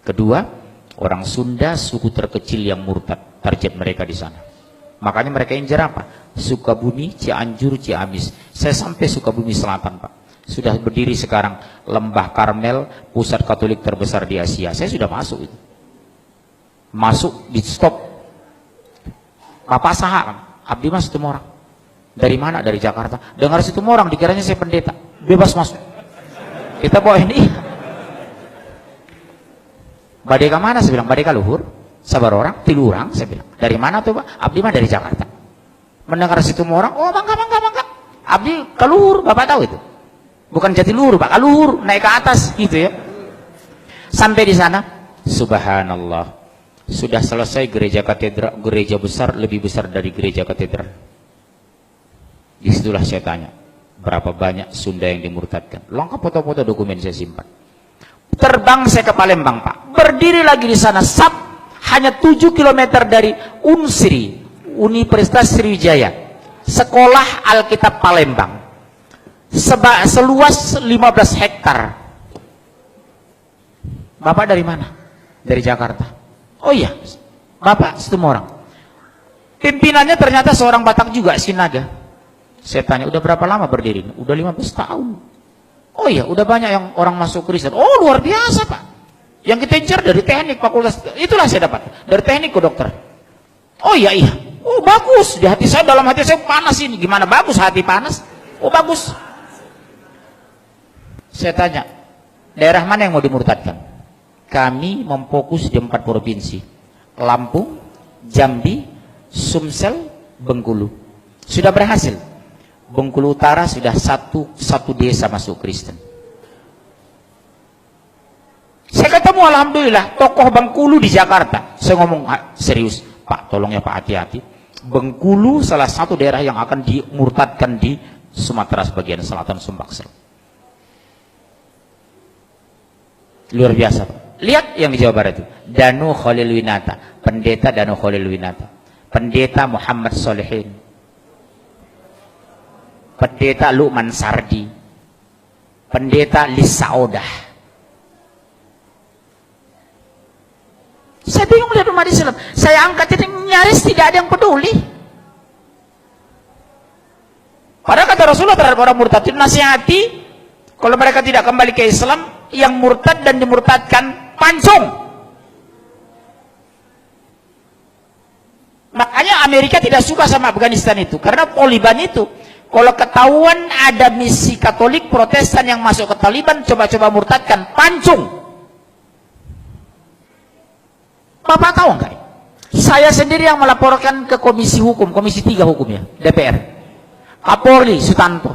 Kedua, orang Sunda suku terkecil yang murtad, target mereka di sana. Makanya mereka injar apa? Sukabumi, Cianjur, Ciamis. Saya sampai Sukabumi Selatan, Pak. Sudah berdiri sekarang Lembah Karmel, pusat Katolik terbesar di Asia. Saya sudah masuk itu. Masuk di stop. Bapak saha, abdi mas itu orang. Dari mana? Dari Jakarta. Dengar situ orang, dikiranya saya pendeta. Bebas masuk. Kita bawa ini. Badeka mana? Saya bilang, Badeka Luhur. Sabar orang, tilu orang. Saya bilang, dari mana tuh Pak? Abdi mah dari Jakarta. Mendengar situ orang, oh bangga. Abdi ke Luhur, Bapak tahu itu. Bukan Jatiluhur Pak, Luhur, naik ke atas gitu ya. Sampai di sana, subhanallah, sudah selesai gereja katedral, gereja besar, lebih besar dari gereja katedral. Disitulah saya tanya, berapa banyak Sunda yang dimurtadkan? Lengkap foto-foto, dokumen saya simpan. Terbang saya ke Palembang Pak, berdiri lagi di sana, hanya 7 km dari Unsri, Universitas Sriwijaya, Sekolah Alkitab Palembang. Seluas 15 hektar. Bapak dari mana? Dari Jakarta. Oh iya, Bapak Situmorang. Pimpinannya ternyata seorang Batak juga, Sinaga. Saya tanya, udah berapa lama berdiri? Udah 15 tahun. Oh iya, udah banyak yang orang masuk Kristen. Oh luar biasa Pak. Yang kita incar dari teknik fakultas, itulah saya dapat. Dari teknik ke dokter. Oh iya. Oh bagus, di hati saya, dalam hati saya panas ini. Gimana bagus hati panas? Oh bagus. Saya tanya, daerah mana yang mau dimurtadkan? Kami memfokus di 4 provinsi. Lampung, Jambi, Sumsel, Bengkulu. Sudah berhasil. Bengkulu Utara sudah satu desa masuk Kristen. Saya ketemu alhamdulillah tokoh Bengkulu di Jakarta. Saya ngomong serius, Pak tolong ya Pak hati-hati. Bengkulu salah satu daerah yang akan dimurtadkan di Sumatera sebagian selatan, Sumbaksel. Luar biasa Pak. Lihat yang di Jawa Barat itu, Danu Khalil Winata, pendeta Danu Khalil Winata, pendeta Muhammad Solehin, pendeta Luqman Sardi, pendeta Lisa Odah. Saya bingung lihat umat Islam. Saya angkat ini nyaris tidak ada yang peduli. Padahal kata Rasulullah terhadap orang murtad itu nasihati, kalau mereka tidak kembali ke Islam, yang murtad dan dimurtadkan pancung. Makanya Amerika tidak suka sama Afghanistan itu, karena Taliban itu kalau ketahuan ada misi Katolik Protestan yang masuk ke Taliban, coba-coba murtadkan, pancung. Bapak tahu nggak? Saya sendiri yang melaporkan ke Komisi Hukum, Komisi 3 Hukumnya, DPR, Kapolri Sutanto,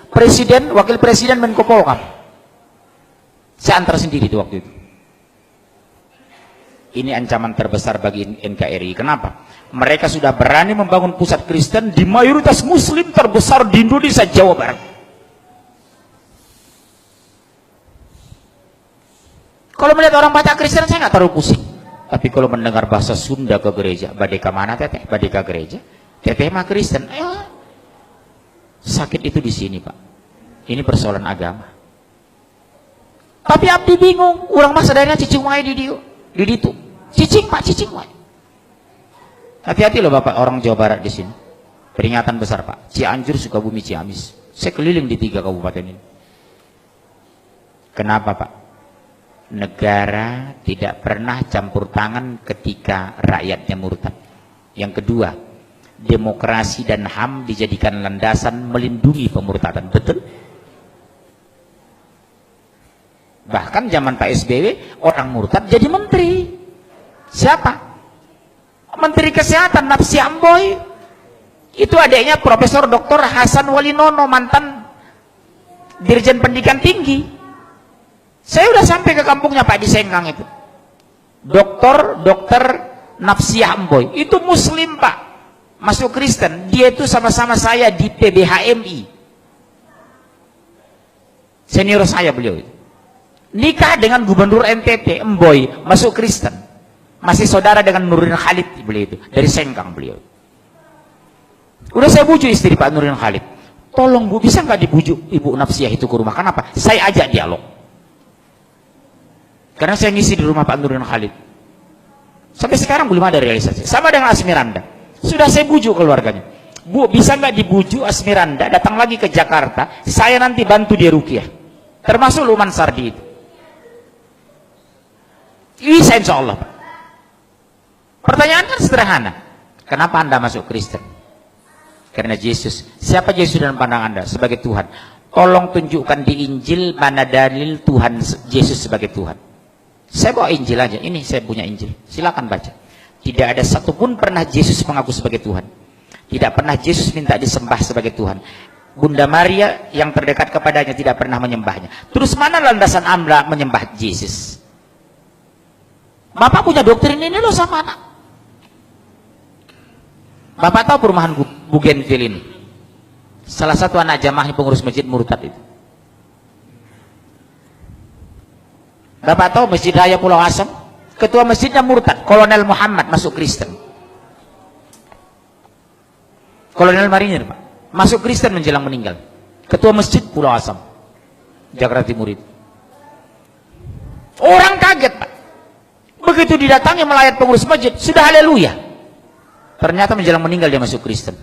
Presiden, Wakil Presiden, Menko Polhukam. Saya antar sendiri itu waktu itu. Ini ancaman terbesar bagi NKRI. Kenapa? Mereka sudah berani membangun pusat Kristen di mayoritas Muslim terbesar di Indonesia, Jawa Barat. Kalau melihat orang Batak Kristen saya nggak terlalu pusing. Tapi kalau mendengar bahasa Sunda ke gereja, Badeka mana teteh? Badeka gereja. Teteh mah Kristen. Sakit itu di sini Pak. Ini persoalan agama. Tapi abdi bingung, orang masa daerah cicing wae di ditu. Cicing Pak, cicing wae. Hati-hati loh Bapak orang Jawa Barat di sini. Peringatan besar Pak. Cianjur, Sukabumi, Ciamis. Saya keliling di 3 kabupaten ini. Kenapa Pak? Negara tidak pernah campur tangan ketika rakyatnya murtad. Yang kedua, demokrasi dan HAM dijadikan landasan melindungi pemurtadan. Betul? Bahkan zaman Pak SBY orang murtad jadi menteri. Siapa? Menteri Kesehatan Napsi Amboy. Itu adiknya Profesor Dr. Hasan Walinono, mantan Dirjen Pendidikan Tinggi. Saya udah sampai ke kampungnya Pak di Sengkang itu. Dr. Napsi Amboy itu Muslim Pak, masuk Kristen. Dia itu sama-sama saya di PBHMI. Senior saya beliau itu. Nikah dengan Gubernur NTT, Emboy, masuk Kristen. Masih saudara dengan Nurdin Khalid beliau itu, dari Sengkang beliau. Udah saya bujuk istri Pak Nurdin Khalid. Tolong Bu, bisa nggak dibujuk Ibu Napsiah itu ke rumah? Kenapa? Saya ajak dialog. Karena saya ngisi di rumah Pak Nurdin Khalid. Sampai sekarang belum ada realisasi. Sama dengan Asmiranda. Sudah saya bujuk keluarganya. Bu, bisa nggak dibujuk Asmiranda datang lagi ke Jakarta? Saya nanti bantu dia ruqyah. Termasuk Luman Sardi itu. Bisa insya Allah, Pak. Pertanyaan kan sederhana. Kenapa Anda masuk Kristen? Karena Yesus. Siapa Yesus dalam pandang Anda? Sebagai Tuhan. Tolong tunjukkan di Injil mana dalil Tuhan Yesus sebagai Tuhan. Saya bawa Injil aja. Ini saya punya Injil. Silakan baca. Tidak ada satupun pernah Yesus mengaku sebagai Tuhan. Tidak pernah Yesus minta disembah sebagai Tuhan. Bunda Maria yang terdekat kepadanya tidak pernah menyembahnya. Terus mana landasan Anda menyembah Yesus? Bapak punya doktrin ini loh sama anak. Bapak tahu perumahan Bougainville ini? Salah satu anak jamaahnya pengurus masjid murtad itu. Bapak tahu Masjid Raya Pulau Asam? Ketua masjidnya murtad, Kolonel Muhammad masuk Kristen. Kolonel Marinir, Pak. Masuk Kristen menjelang meninggal. Ketua masjid Pulau Asam, Jakarta Timur itu. Orang kaget, Pak. Begitu didatangi melayat pengurus masjid, sudah haleluya. Ternyata menjelang meninggal dia masuk Kristen.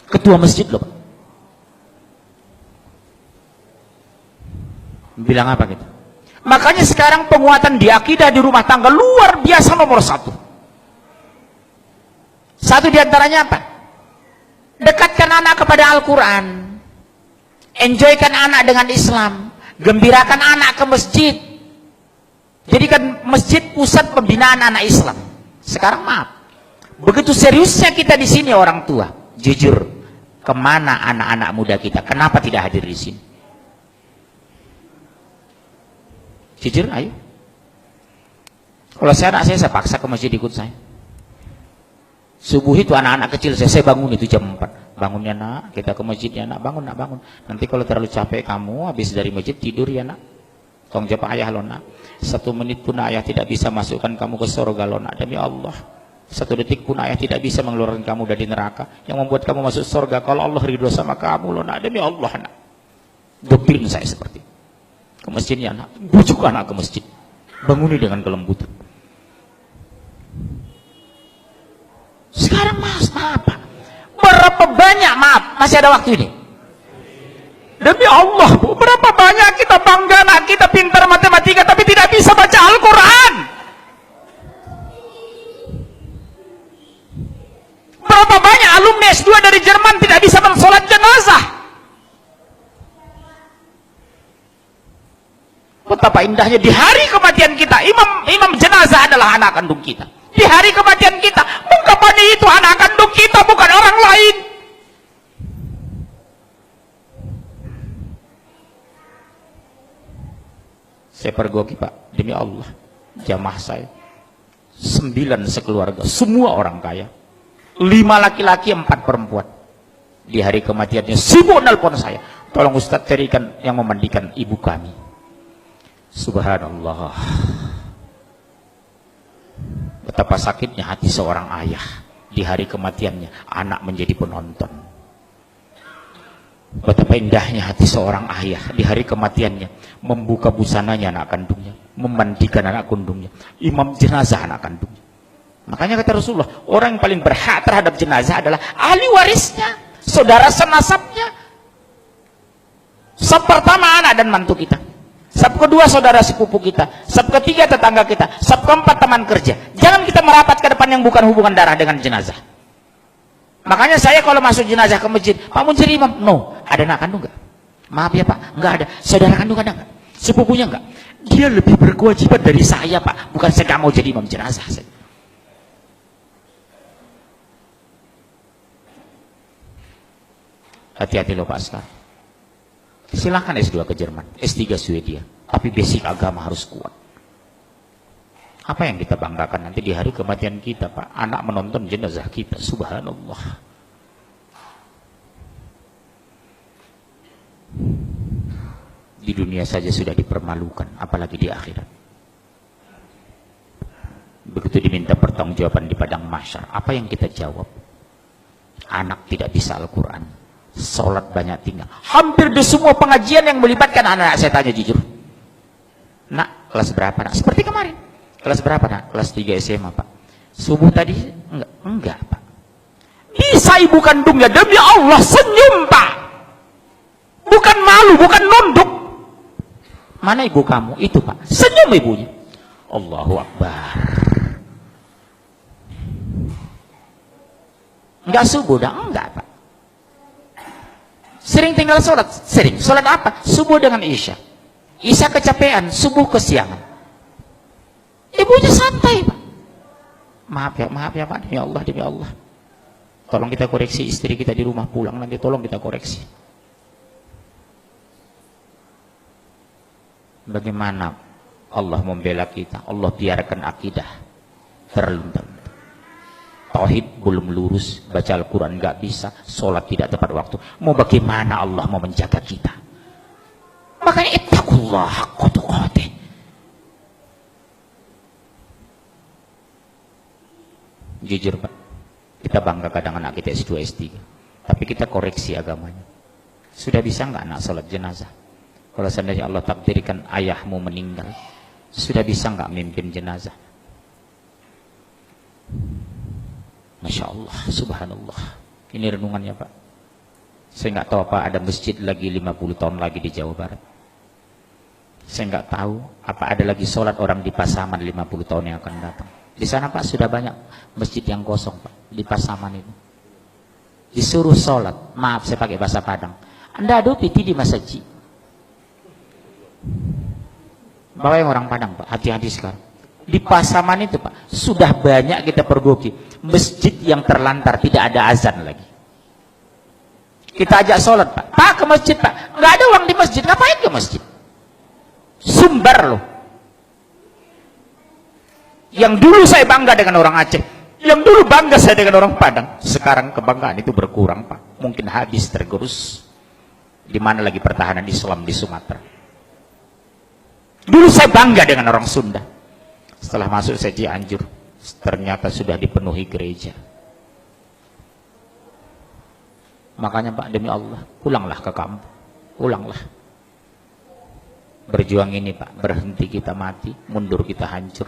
Ketua masjid loh, Pak. Bilang apa gitu? Makanya sekarang penguatan di akidah di rumah tangga luar biasa nomor satu. Satu diantaranya apa? Dekatkan anak kepada Al-Quran. Enjoykan anak dengan Islam. Gembirakan anak ke masjid. Jadikan masjid pusat pembinaan anak Islam. Sekarang maaf. Begitu seriusnya kita di sini orang tua. Jujur, kemana anak-anak muda kita? Kenapa tidak hadir di sini? Jujur, ayo. Kalau saya paksa ke masjid ikut saya. Subuh itu anak-anak kecil saya bangun itu jam 4. Bangunnya nak, kita ke masjid ya nak, bangun nak, bangun. Nanti kalau terlalu capek kamu, habis dari masjid tidur ya nak. Tolong jawab ayah lo nak. 1 menit pun ayah tidak bisa masukkan kamu ke surga lo nak, demi Allah. 1 detik pun ayah tidak bisa mengeluarkan kamu dari neraka. Yang membuat kamu masuk surga kalau Allah ridho sama kamu lo nak, demi Allah nak. Doktrin saya seperti itu. Ke masjidnya anak, bujuk anak ke masjid, banguni dengan kelembutan. Sekarang mas, maaf Pak, berapa banyak, maaf, masih ada waktu ini, demi Allah Bu, berapa banyak kita bangga anak kita pintar matematika tapi tidak bisa baca Al-Quran. Berapa banyak alumni S2 dari Jerman tidak bisa mensolat jenazah. Betapa indahnya di hari kematian kita, imam jenazah adalah anak kandung kita. Di hari kematian kita, ungkapannya itu anak kandung kita, bukan orang lain. Saya pergoki Pak, demi Allah, jamaah saya 9 sekeluarga, semua orang kaya, 5 laki-laki 4 perempuan. Di hari kematiannya sibuk nelpon saya, tolong Ustadz carikan yang memandikan ibu kami. Subhanallah. Betapa sakitnya hati seorang ayah di hari kematiannya, anak menjadi penonton. Betapa indahnya hati seorang ayah di hari kematiannya, membuka busananya anak kandungnya, memandikan anak kandungnya, imam jenazah anak kandungnya. Makanya kata Rasulullah, orang yang paling berhak terhadap jenazah adalah ahli warisnya, saudara senasabnya. Sab pertama anak dan mantu kita. Sab kedua saudara sepupu kita, sab ketiga tetangga kita, sab keempat teman kerja. Jangan kita merapat ke depan yang bukan hubungan darah dengan jenazah. Makanya saya kalau masuk jenazah ke masjid, Pak mau jadi imam? No. Ada anak kandung nggak? Maaf ya Pak, nggak ada. Saudara kandung ada nggak? Sepupunya nggak? Dia lebih berkewajiban dari saya Pak. Bukan saya nggak mau jadi imam jenazah. Hati-hati loh Pak sekarang. Silahkan S2 ke Jerman, S3 Swedia, tapi basic agama harus kuat. Apa yang kita banggakan nanti di hari kematian kita Pak? Anak menonton jenazah kita, subhanallah. Di dunia saja sudah dipermalukan, apalagi di akhirat. Begitu diminta pertanggungjawaban di padang mahsyar, apa yang kita jawab? Anak tidak bisa Al-Quran, sholat banyak tinggal. Hampir di semua pengajian yang melibatkan anak, saya tanya jujur, nak Kelas berapa nak? Seperti kemarin. Kelas berapa nak? Kelas 3 SMA Pak. Subuh tadi? Enggak Pak. Bisa ibu kandungnya demi Allah senyum Pak. Bukan malu, bukan nunduk. Mana ibu kamu? Itu Pak. Senyum ibunya. Allahu Akbar. Enggak subuh dah? Enggak Pak. Sering tinggal sholat? Sering. Sholat apa? Subuh dengan Isya. Isya kecapean, subuh kesiangan. Ibunya santai Pak. Maaf ya Pak. Demi Allah. Tolong kita koreksi istri kita di rumah pulang nanti, tolong kita koreksi. Bagaimana Allah membela kita? Allah biarkan akidah terluntar. Tauhid belum lurus, baca Al-Quran nggak bisa, sholat tidak tepat waktu. Mau bagaimana Allah mau menjaga kita? Makanya ittaqullah haqqa tuqatih. Jujur Pak, kita bangga kadang anak kita S2 S3, tapi kita koreksi agamanya. Sudah bisa nggak anak sholat jenazah? Kalau seandainya Allah takdirkan ayahmu meninggal, sudah bisa nggak mimpin jenazah? Masya Allah, subhanallah. Ini renungannya Pak. Saya nggak tahu apa ada masjid lagi 50 tahun lagi di Jawa Barat. Saya nggak tahu apa ada lagi sholat orang di Pasaman 50 tahun yang akan datang. Di sana Pak sudah banyak masjid yang kosong Pak, di Pasaman itu. Disuruh sholat, maaf saya pakai bahasa Padang. Anda adu piti di masjid. Bapak yang orang Padang Pak, hati-hati sekarang. Di Pasaman itu Pak, sudah banyak kita pergoki masjid yang terlantar, tidak ada azan lagi. Kita ajak sholat Pak, Pak ke masjid Pak, nggak ada uang di masjid, ngapain ke masjid? Sumbar loh. Yang dulu saya bangga dengan orang Aceh, yang dulu bangga saya dengan orang Padang, sekarang kebanggaan itu berkurang Pak, mungkin habis tergerus. Di mana lagi pertahanan Islam di Sumatera? Dulu saya bangga dengan orang Sunda. Setelah masuk saya Cianjur, ternyata sudah dipenuhi gereja. Makanya Pak, demi Allah, pulanglah ke kampung, pulanglah. Berjuang ini Pak, berhenti kita mati, mundur kita hancur.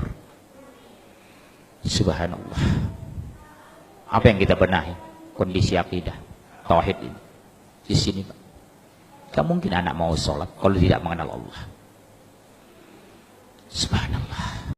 Subhanallah. Apa yang kita benahi? Kondisi akidah, tauhid ini. Di sini Pak, gak mungkin anak mau sholat kalau tidak mengenal Allah. Subhanallah.